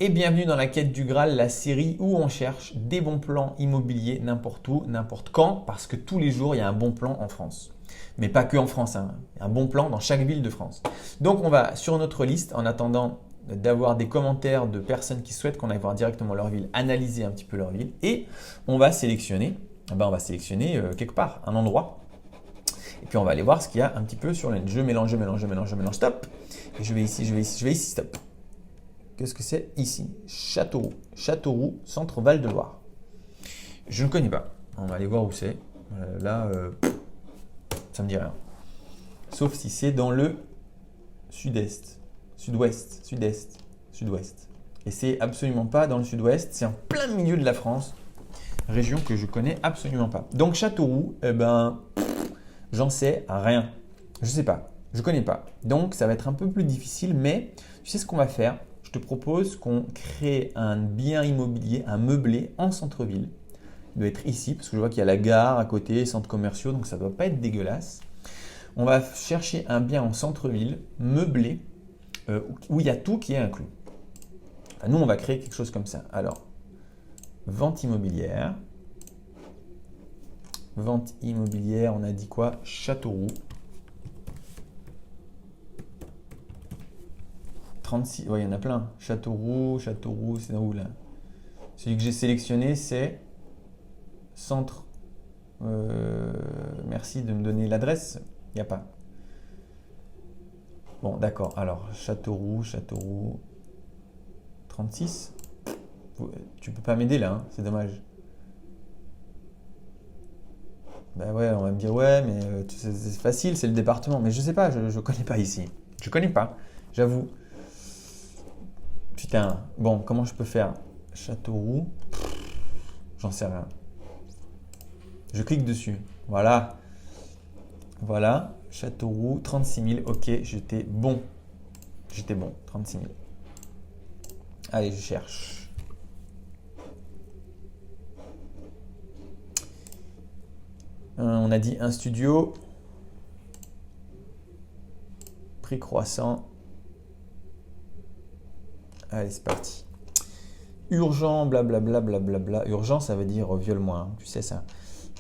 Et bienvenue dans la quête du Graal, la série où on cherche des bons plans immobiliers n'importe où, n'importe quand, parce que tous les jours, il y a un bon plan en France. Mais pas que en France, hein. Il y a un bon plan dans chaque ville de France. Donc on va sur notre liste, en attendant d'avoir des commentaires de personnes qui souhaitent qu'on aille voir directement leur ville, analyser un petit peu leur ville, et on va sélectionner, quelque part, un endroit. Et puis on va aller voir ce qu'il y a un petit peu sur le net. Je mélange, stop. Et je vais ici, stop. Qu'est-ce que c'est ici? Châteauroux. Châteauroux, centre Val-de-Loire. Je ne connais pas. On va aller voir où c'est. Ça me dit rien. Sauf si c'est dans le sud-est, sud-ouest, sud-est, sud-ouest. Et c'est absolument pas dans le sud-ouest. C'est en plein milieu de la France. Région que je connais absolument pas. Donc Châteauroux, j'en sais rien. Je sais pas. Je connais pas. Donc ça va être un peu plus difficile, mais tu sais ce qu'on va faire? Je te propose qu'on crée un bien immobilier, un meublé en centre-ville. Il doit être ici, parce que je vois qu'il y a la gare à côté, centres commerciaux, donc ça ne doit pas être dégueulasse. On va chercher un bien en centre-ville, meublé, où il y a tout qui est inclus. Nous, on va créer quelque chose comme ça. Alors, vente immobilière. Vente immobilière, on a dit quoi? Châteauroux. 36, ouais, il y en a plein. Châteauroux, c'est où là? Celui que j'ai sélectionné, c'est centre. Merci de me donner l'adresse. Il n'y a pas. Bon, d'accord. Alors, Châteauroux, 36. Tu peux pas m'aider là, hein, c'est dommage. Ben ouais, on va me dire ouais, mais c'est facile, c'est le département. Mais je sais pas, je connais pas ici. Je connais pas, j'avoue. Putain, bon, comment je peux faire? Châteauroux, j'en sais rien. Je clique dessus. Voilà. Voilà. Châteauroux, 36 000. Ok, j'étais bon. 36 000. Allez, je cherche. On a dit un studio. Prix croissant. Allez, c'est parti. Urgent, blablabla, blablabla. Urgent, ça veut dire viole-moi, hein, tu sais ça.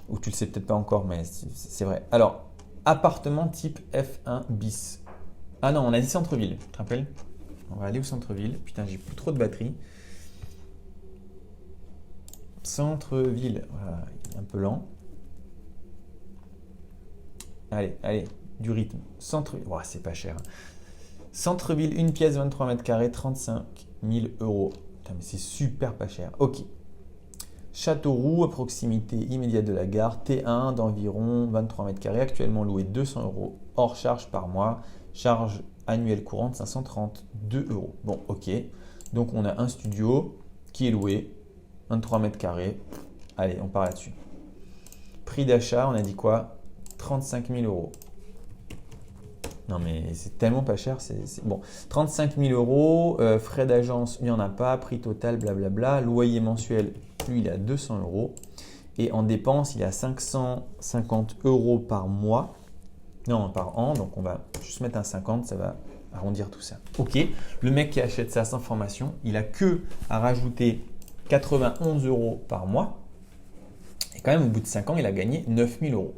Ou tu le sais peut-être pas encore, mais c'est vrai. Alors, appartement type F1 bis. Ah non, on a dit centre-ville, tu te rappelles? On va aller au centre-ville. Putain, j'ai plus trop de batterie. Centre-ville, voilà, il est un peu lent. Allez, du rythme. Centre-ville, oh, c'est pas cher. Centre-ville, une pièce, 23 mètres carrés, 35 000 euros. Putain, mais c'est super pas cher. Ok. Châteauroux, à proximité immédiate de la gare, T1 d'environ 23 mètres carrés, actuellement loué 200 euros, hors charge par mois, charge annuelle courante 532 euros. Bon, ok. Donc, on a un studio qui est loué, 23 mètres carrés. Allez, on part là-dessus. Prix d'achat, on a dit quoi? 35 000 euros. Non mais c'est tellement pas cher, c'est bon. 35 000 euros, frais d'agence, il n'y en a pas, prix total, blablabla. Loyer mensuel, lui, il est à 200 euros. Et en dépenses, il est à 550 euros par mois. Non, par an, donc on va juste mettre un 50, ça va arrondir tout ça. Ok, le mec qui achète ça sans formation, il a que à rajouter 91 euros par mois. Et quand même, au bout de 5 ans, il a gagné 9 000 euros.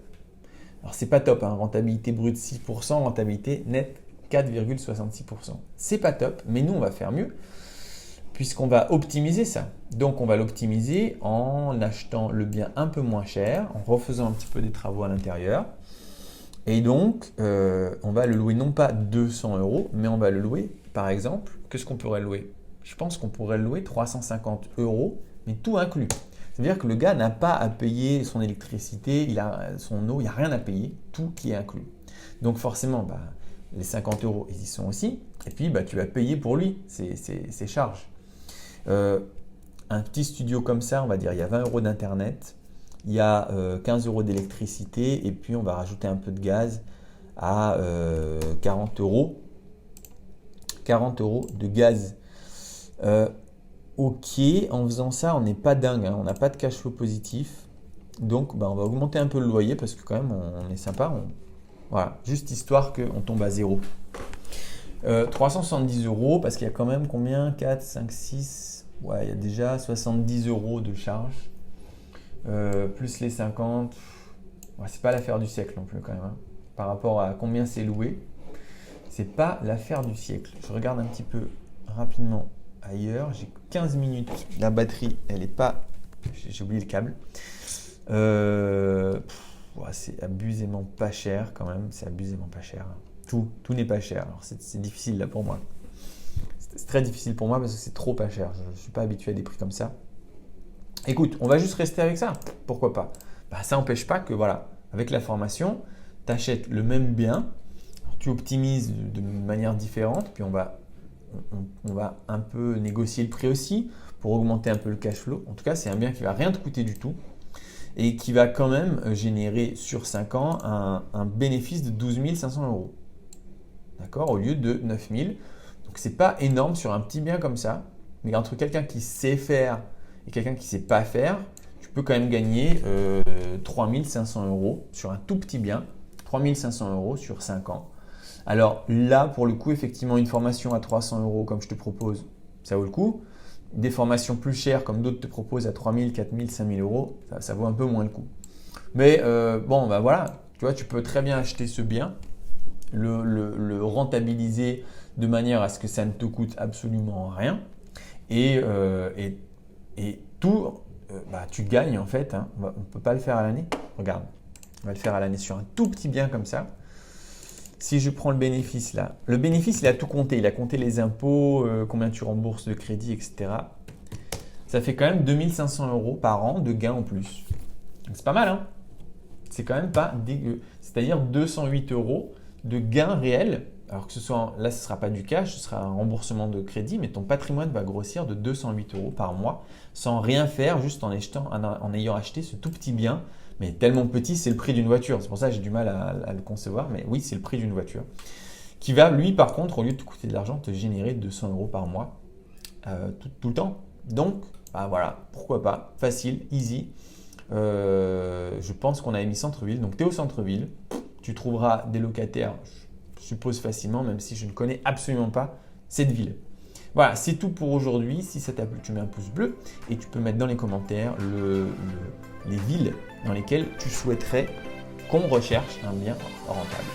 Alors, c'est pas top, hein, rentabilité brute 6%, rentabilité nette 4,66%. C'est pas top, mais nous, on va faire mieux puisqu'on va optimiser ça. Donc, on va l'optimiser en achetant le bien un peu moins cher, en refaisant un petit peu des travaux à l'intérieur. Et donc, on va le louer non pas 200 euros, mais on va le louer, par exemple, qu'est-ce qu'on pourrait louer? Je pense qu'on pourrait le louer 350 euros, mais tout inclus. C'est-à-dire que le gars n'a pas à payer son électricité, il a son eau, il n'y a rien à payer, tout qui est inclus. Donc forcément, les 50 euros, ils y sont aussi. Et puis, tu vas payer pour lui ses charges. Un petit studio comme ça, on va dire, il y a 20 euros d'internet, il y a 15 euros d'électricité, et puis on va rajouter un peu de gaz à 40 euros. 40 euros de gaz. Ok, en faisant ça, on n'est pas dingue, hein, on n'a pas de cash flow positif. Donc, on va augmenter un peu le loyer parce que quand même, on est sympa. Voilà, juste histoire qu'on tombe à zéro. 370 euros parce qu'il y a quand même combien? 4, 5, 6. Ouais, il y a déjà 70 euros de charge. Plus les 50. Ouais, c'est pas l'affaire du siècle non plus quand même. Hein. Par rapport à combien c'est loué, c'est pas l'affaire du siècle. Je regarde un petit peu rapidement ailleurs. J'ai 15 minutes. La batterie, elle est pas. J'ai oublié le câble. Ouais, c'est abusément pas cher quand même. C'est abusément pas cher. Tout n'est pas cher. Alors c'est difficile là pour moi. C'est très difficile pour moi parce que c'est trop pas cher. Je ne suis pas habitué à des prix comme ça. Écoute, on va juste rester avec ça. Pourquoi pas? Bah, ça n'empêche pas que voilà, avec la formation, tu achètes le même bien, tu optimises de manière différente, puis on va un peu négocier le prix aussi pour augmenter un peu le cash flow. En tout cas, c'est un bien qui ne va rien te coûter du tout et qui va quand même générer sur 5 ans un bénéfice de 12 500 euros. D'accord? Au lieu de 9 000. Donc, ce n'est pas énorme sur un petit bien comme ça, mais entre quelqu'un qui sait faire et quelqu'un qui ne sait pas faire, tu peux quand même gagner 3 500 euros sur un tout petit bien, 3 500 euros sur 5 ans. Alors là, pour le coup, effectivement, une formation à 300 euros comme je te propose, ça vaut le coup. Des formations plus chères comme d'autres te proposent à 3 000, 4 000, 5 000 euros, ça vaut un peu moins le coup. Mais bon, bah voilà, tu vois, tu peux très bien acheter ce bien, le rentabiliser de manière à ce que ça ne te coûte absolument rien et tout, tu gagnes en fait. Hein. On ne peut pas le faire à l'année. Regarde, on va le faire à l'année sur un tout petit bien comme ça. Si je prends le bénéfice là, le bénéfice il a tout compté. Il a compté les impôts, combien tu rembourses de crédit, etc. Ça fait quand même 2 500 euros par an de gains en plus. C'est pas mal, hein? C'est quand même pas dégueu. C'est-à-dire 208 euros de gains réels. Alors que là, ce ne sera pas du cash, ce sera un remboursement de crédit, mais ton patrimoine va grossir de 208 euros par mois sans rien faire, juste en ayant acheté ce tout petit bien. Mais tellement petit, c'est le prix d'une voiture. C'est pour ça que j'ai du mal à le concevoir, mais oui, c'est le prix d'une voiture. Qui va, lui, par contre, au lieu de te coûter de l'argent, te générer 200 euros par mois tout le temps. Donc, voilà, pourquoi pas, facile, easy. Je pense qu'on a mis centre-ville. Donc, tu es au centre-ville, tu trouveras des locataires, je suppose facilement, même si je ne connais absolument pas cette ville. Voilà, c'est tout pour aujourd'hui. Si ça t'a plu, tu mets un pouce bleu et tu peux mettre dans les commentaires les villes dans lesquelles tu souhaiterais qu'on recherche un bien rentable.